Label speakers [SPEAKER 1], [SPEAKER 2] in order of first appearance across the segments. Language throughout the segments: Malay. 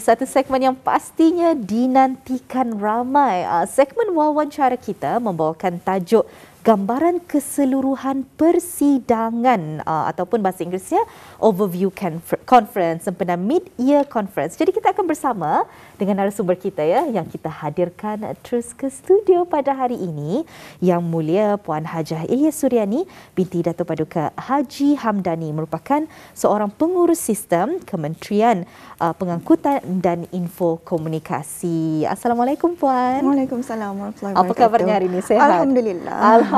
[SPEAKER 1] satu segmen yang pastinya dinantikan ramai. Segmen wawancara kita membawakan tajuk gambaran keseluruhan persidangan ataupun bahasa Inggerisnya Overview Conference sempena Mid-Year Conference. Jadi kita akan bersama dengan narasumber kita yang kita hadirkan terus ke studio pada hari ini, Yang Mulia Puan Hajah Ilyas Suryani binti Dato' Paduka Haji Hamdani, merupakan seorang pengurus sistem Kementerian Pengangkutan dan Info Komunikasi. Assalamualaikum Puan.
[SPEAKER 2] Waalaikumsalam warahmatullahi wabarakatuh.
[SPEAKER 1] Apa kabarnya hari ini? Sehat?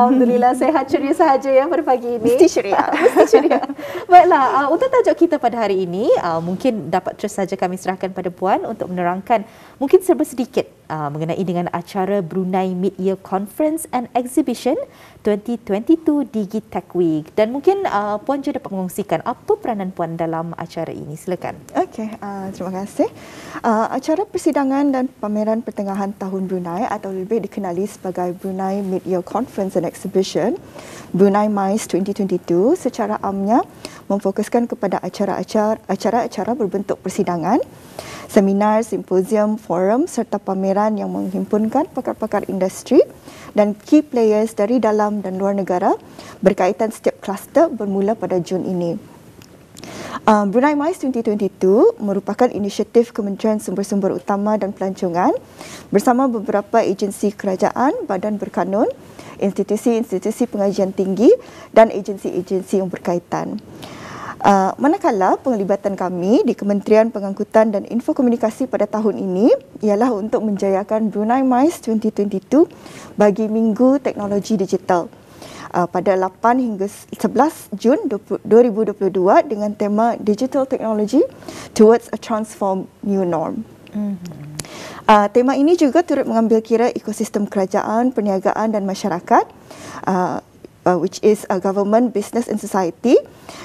[SPEAKER 1] Alhamdulillah sehat, ceria sahaja ya pada pagi ini.
[SPEAKER 2] Mesti ceria.
[SPEAKER 1] Mesti ceria. Baiklah, untuk tajuk kita pada hari ini, mungkin dapat terus saja kami serahkan pada Puan untuk menerangkan mungkin serba sedikit mengenai dengan acara Brunei Mid-Year Conference and Exhibition 2022 Digitech Week. Dan mungkin Puan juga dapat mengongsikan apa peranan Puan dalam acara ini. Silakan.
[SPEAKER 2] Okey, terima kasih. Acara persidangan dan pameran pertengahan tahun Brunei atau lebih dikenali sebagai Brunei Mid-Year Conference and Exhibition, Brunei MICE 2022 secara amnya memfokuskan kepada acara-acara berbentuk persidangan, seminar, simposium, forum serta pameran yang menghimpunkan pakar-pakar industri dan key players dari dalam dan luar negara berkaitan setiap kluster bermula pada Jun ini. Brunei MICE 2022 merupakan inisiatif Kementerian Sumber-Sumber Utama dan Pelancongan bersama beberapa agensi kerajaan, badan berkanun, institusi-institusi pengajian tinggi dan agensi-agensi yang berkaitan. Manakala penglibatan kami di Kementerian Pengangkutan dan Info Komunikasi pada tahun ini ialah untuk menjayakan Brunei MICE 2022 bagi Minggu Teknologi Digital pada 8 hingga 11 Jun 2022 dengan tema Digital Technology Towards a Transformed New Norm. Tema ini juga turut mengambil kira ekosistem kerajaan, perniagaan dan masyarakat, which is government, business and society,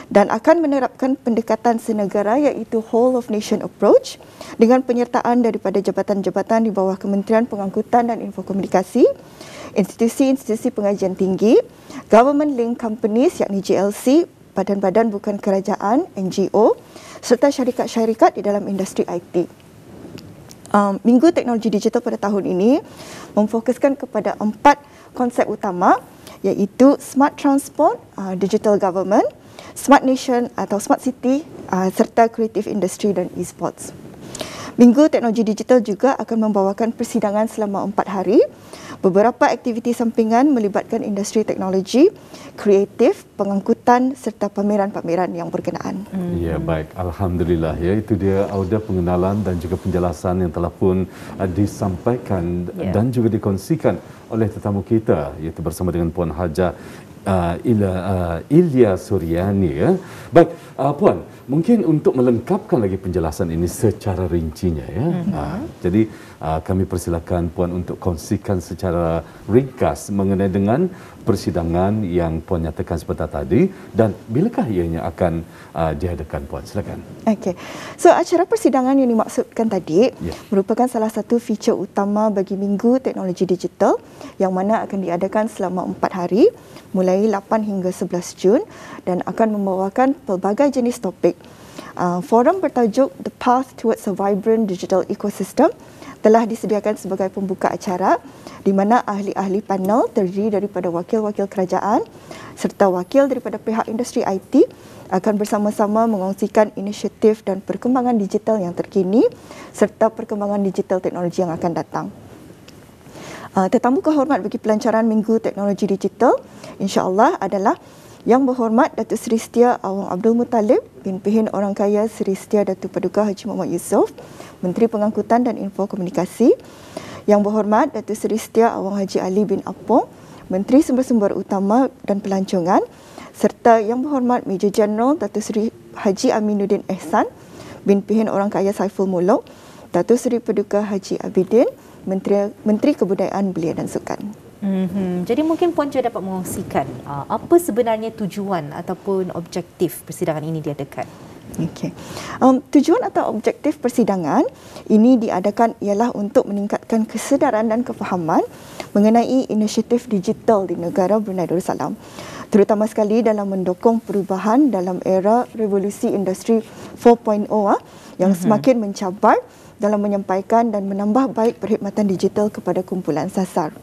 [SPEAKER 2] dan akan menerapkan pendekatan senegara iaitu whole of nation approach dengan penyertaan daripada jabatan-jabatan di bawah Kementerian Pengangkutan dan Info Komunikasi, institusi-institusi pengajian tinggi, government link companies yakni GLC, badan-badan bukan kerajaan, NGO, serta syarikat-syarikat di dalam industri IT. Minggu Teknologi Digital pada tahun ini memfokuskan kepada 4 konsep utama iaitu Smart Transport, Digital Government, Smart Nation atau Smart City serta Creative Industry dan E-Sports. Minggu Teknologi Digital juga akan membawakan persidangan selama 4 hari. Beberapa aktiviti sampingan melibatkan industri teknologi, kreatif, pengangkutan serta pameran-pameran yang berkenaan.
[SPEAKER 3] Ya, baik. Alhamdulillah. Ya, itu dia Auda pengenalan dan juga penjelasan yang telah pun disampaikan dan juga dikongsikan oleh tetamu kita, iaitu bersama dengan Puan Hajah Ilyas Suryani. Ya. Baik, Puan, mungkin untuk melengkapkan lagi penjelasan ini secara rincinya. Ya. Jadi kami persilakan Puan untuk kongsikan secara ringkas mengenai dengan persidangan yang Puan nyatakan sebentar tadi dan bilakah ianya akan diadakan, Puan? Silakan.
[SPEAKER 2] Okey. So acara persidangan yang dimaksudkan tadi merupakan salah satu feature utama bagi Minggu Teknologi Digital yang mana akan diadakan selama 4 hari mulai 8 hingga 11 Jun dan akan membawakan pelbagai jenis topik. Forum bertajuk The Path Towards a Vibrant Digital Ecosystem telah disediakan sebagai pembuka acara di mana ahli-ahli panel terdiri daripada wakil-wakil kerajaan serta wakil daripada pihak industri IT akan bersama-sama mengongsikan inisiatif dan perkembangan digital yang terkini serta perkembangan digital teknologi yang akan datang. Tetamu kehormat bagi pelancaran Minggu Teknologi Digital insya-Allah adalah Yang Berhormat Datuk Seri Setia Awang Abdul Muttalib bin Pehin Orang Kaya Seri Setia Datuk Paduka Haji Muhammad Yusof, Menteri Pengangkutan dan Info Komunikasi. Yang Berhormat Datuk Seri Setia Awang Haji Ali bin Apong, Menteri Sumber-Sumber Utama dan Pelancongan, serta Yang Berhormat Major General Datuk Seri Haji Aminuddin Ehsan bin Pehin Orang Kaya Saiful Muluk, Datuk Seri Paduka Haji Abidin, Menteri Kebudayaan Belia dan Sukan.
[SPEAKER 1] Jadi mungkin Puan juga dapat mengongsikan apa sebenarnya tujuan ataupun objektif persidangan ini diadakan.
[SPEAKER 2] Okey. Tujuan atau objektif persidangan ini diadakan ialah untuk meningkatkan kesedaran dan kefahaman mengenai inisiatif digital di negara Brunei Darussalam, terutama sekali dalam mendukung perubahan dalam era revolusi industri 4.0 yang semakin mencabar dalam menyampaikan dan menambah baik perkhidmatan digital kepada kumpulan sasar.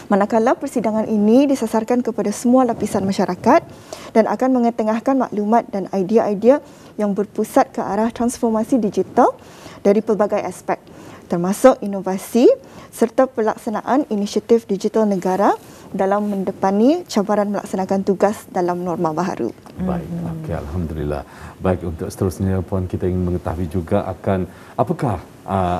[SPEAKER 2] Manakala persidangan ini disasarkan kepada semua lapisan masyarakat dan akan mengetengahkan maklumat dan idea-idea yang berpusat ke arah transformasi digital dari pelbagai aspek, termasuk inovasi serta pelaksanaan inisiatif digital negara dalam mendepani cabaran melaksanakan tugas dalam norma baharu.
[SPEAKER 3] Baik, okey, alhamdulillah. Baik, untuk seterusnya Puan, kita ingin mengetahui juga akan apakah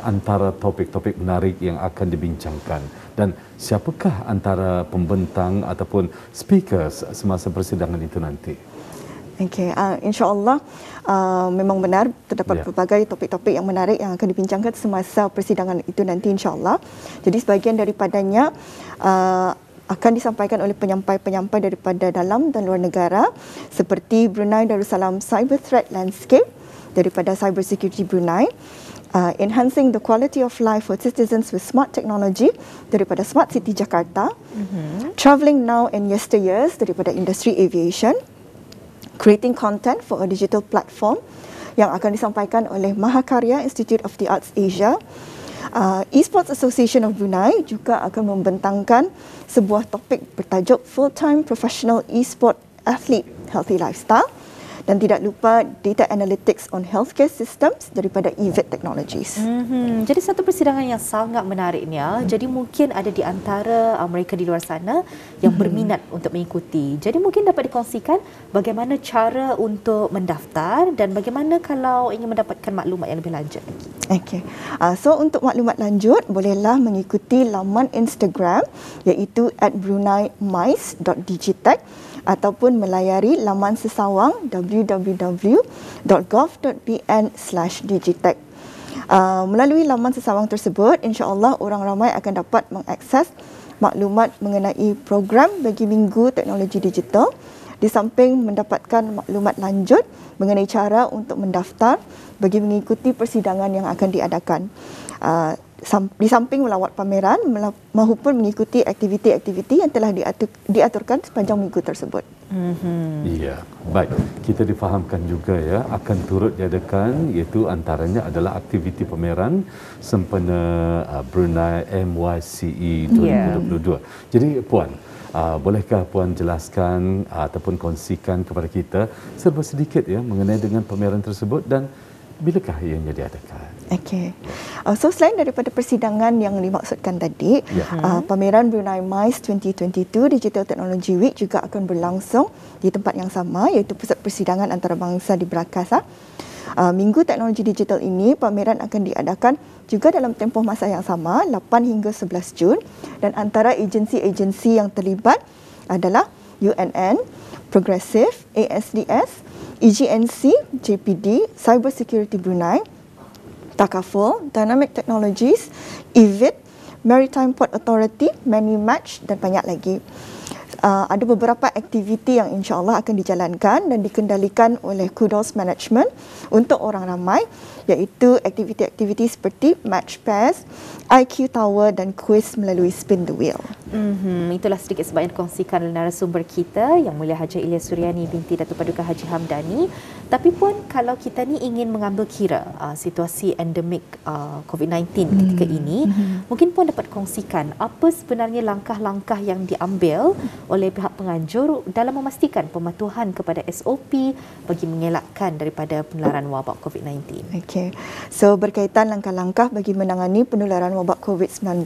[SPEAKER 3] antara topik-topik menarik yang akan dibincangkan dan siapakah antara pembentang ataupun speaker semasa persidangan itu nanti?
[SPEAKER 2] Okey, insya-Allah memang benar terdapat pelbagai topik-topik yang menarik yang akan dibincangkan semasa persidangan itu nanti insya-Allah. Jadi sebahagian daripadanya akan disampaikan oleh penyampai-penyampai daripada dalam dan luar negara seperti Brunei Darussalam Cyber Threat Landscape daripada Cyber Security Brunei, Enhancing the Quality of Life for Citizens with Smart Technology daripada Smart City Jakarta, Travelling Now and Yesteryears daripada Industri Aviation, Creating Content for a Digital Platform yang akan disampaikan oleh Mahakarya Institute of the Arts Asia. Esports Association of Brunei juga akan membentangkan sebuah topik bertajuk Full-Time Professional Esport Athlete Healthy Lifestyle, dan tidak lupa Data Analytics on Healthcare Systems daripada EVIT Technologies.
[SPEAKER 1] Jadi satu persidangan yang sangat menarik ni. Jadi mungkin ada di antara mereka di luar sana yang berminat untuk mengikuti. Jadi mungkin dapat dikongsikan bagaimana cara untuk mendaftar dan bagaimana kalau ingin mendapatkan maklumat yang lebih lanjut lagi.
[SPEAKER 2] Okey. So untuk maklumat lanjut bolehlah mengikuti laman Instagram iaitu @brunaimais.digitech ataupun melayari laman sesawang www.gov.bn/digitech. Melalui laman sesawang tersebut, insya-Allah orang ramai akan dapat mengakses maklumat mengenai program bagi Minggu Teknologi Digital, di samping mendapatkan maklumat lanjut mengenai cara untuk mendaftar bagi mengikuti persidangan yang akan diadakan. Di samping melawat pameran maupun mengikuti aktiviti-aktiviti yang telah diaturkan sepanjang minggu tersebut.
[SPEAKER 3] Ya, baik. Kita difahamkan juga ya akan turut diadakan iaitu antaranya adalah aktiviti pameran sempena Brunei MYCE 2022. Jadi Puan, bolehkah Puan jelaskan ataupun kongsikan kepada kita serba sedikit ya mengenai dengan pameran tersebut dan bilakah ianya diadakan?
[SPEAKER 2] Okey. So selain daripada persidangan yang dimaksudkan tadi, pameran Brunei MICE 2022 Digital Technology Week juga akan berlangsung di tempat yang sama iaitu Pusat Persidangan Antarabangsa di Brakasa. Minggu Teknologi Digital ini pameran akan diadakan juga dalam tempoh masa yang sama 8 hingga 11 Jun dan antara agensi-agensi yang terlibat adalah UNN, Progressive, ASDS, EGNC, JPD, Cyber Security Brunei, Takaful, Dynamic Technologies, EVIT, Maritime Port Authority, Match dan banyak lagi. Ada beberapa aktiviti yang insya-Allah akan dijalankan dan dikendalikan oleh Kudos Management untuk orang ramai iaitu aktiviti-aktiviti seperti Match Pairs, IQ Tower dan kuis melalui Spin the Wheel.
[SPEAKER 1] Itulah sedikit sebanyak kongsikan oleh narasumber kita Yang Mulia Haji Ilyas Suryani binti Datuk Paduka Haji Hamdani. Tapi Puan, kalau kita ni ingin mengambil kira situasi endemik COVID-19 ketika ini, mungkin Puan dapat kongsikan apa sebenarnya langkah-langkah yang diambil oleh pihak penganjur dalam memastikan pematuhan kepada SOP bagi mengelakkan daripada penularan wabak COVID-19.
[SPEAKER 2] Okey. So berkaitan langkah-langkah bagi menangani penularan wabak COVID-19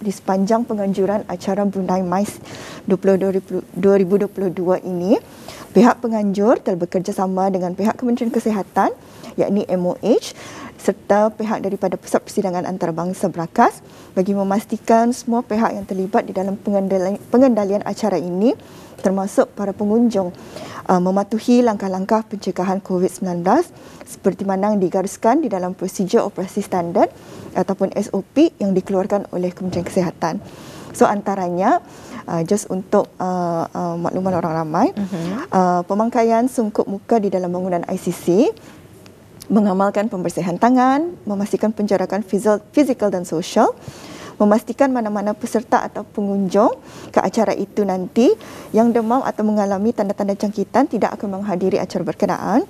[SPEAKER 2] di sepanjang penganjuran acara Brunei MICE 2022 ini, pihak penganjur telah bekerjasama dengan pihak Kementerian Kesihatan yakni MOH serta pihak daripada Pusat Persidangan Antarabangsa Brakas bagi memastikan semua pihak yang terlibat di dalam pengendalian acara ini termasuk para pengunjung mematuhi langkah-langkah pencegahan COVID-19 seperti mana yang digariskan di dalam prosedur operasi standard ataupun SOP yang dikeluarkan oleh Kementerian Kesihatan. So antaranya just untuk makluman orang ramai, pemakaian sungkup muka di dalam bangunan ICC, mengamalkan pembersihan tangan, memastikan penjarakan fizikal dan sosial, memastikan mana-mana peserta atau pengunjung ke acara itu nanti yang demam atau mengalami tanda-tanda jangkitan tidak akan menghadiri acara berkenaan.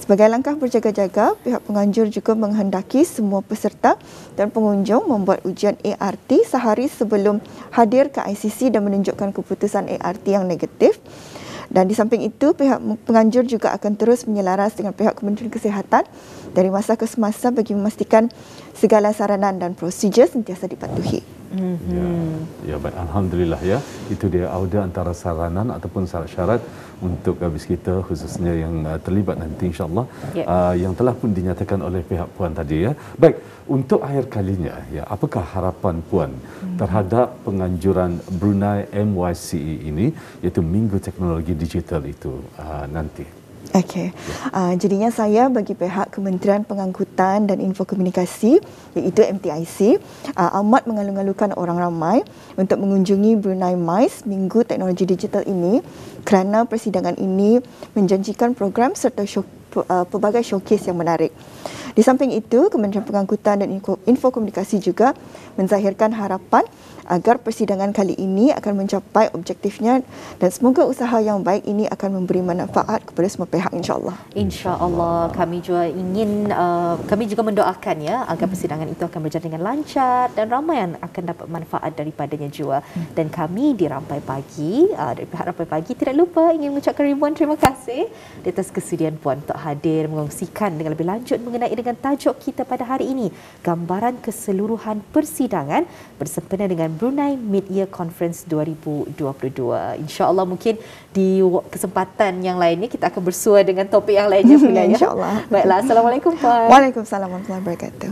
[SPEAKER 2] Sebagai langkah berjaga-jaga, pihak penganjur juga menghendaki semua peserta dan pengunjung membuat ujian ART sehari sebelum hadir ke ICC dan menunjukkan keputusan ART yang negatif. Dan di samping itu, pihak penganjur juga akan terus menyelaras dengan pihak Kementerian Kesihatan dari masa ke semasa bagi memastikan segala saranan dan prosedur sentiasa dipatuhi.
[SPEAKER 3] Ya, baik. Alhamdulillah ya. Itu dia Auda antara saranan ataupun syarat-syarat untuk kita khususnya yang terlibat nanti insya-Allah yang telah pun dinyatakan oleh pihak Puan tadi ya. Baik, untuk akhir kalinya ya, apakah harapan Puan terhadap penganjuran Brunei MYCE ini iaitu Minggu Teknologi Digital itu nanti?
[SPEAKER 2] Okey. Jadinya saya bagi pihak Kementerian Pengangkutan dan Infokomunikasi iaitu MTIC amat mengalu-alukan orang ramai untuk mengunjungi Brunei MICE Minggu Teknologi Digital ini kerana persidangan ini menjanjikan program serta pelbagai showcase yang menarik. Di samping itu, Kementerian Pengangkutan dan Infokomunikasi juga menzahirkan harapan agar persidangan kali ini akan mencapai objektifnya dan semoga usaha yang baik ini akan memberi manfaat kepada semua pihak insya-Allah.
[SPEAKER 1] Insya-Allah, kami juga mendoakan ya agar persidangan itu akan berjalan dengan lancar dan ramai yang akan dapat manfaat daripadanya juga. Dan kami di Rampai Pagi, dari pihak Rampai Pagi tidak lupa ingin mengucapkan ribuan terima kasih di atas kesediaan Puan untuk hadir mengongsikan dengan lebih lanjut mengenai dengan tajuk kita pada hari ini, gambaran keseluruhan persidangan bersempena dengan Brunei Mid-Year Conference 2022. InsyaAllah mungkin di kesempatan yang lainnya kita akan bersua dengan topik yang lainnya pula ya.
[SPEAKER 2] InsyaAllah.
[SPEAKER 1] Baiklah, Assalamualaikum Puan.
[SPEAKER 2] Waalaikumsalam warahmatullahi wabarakatuh.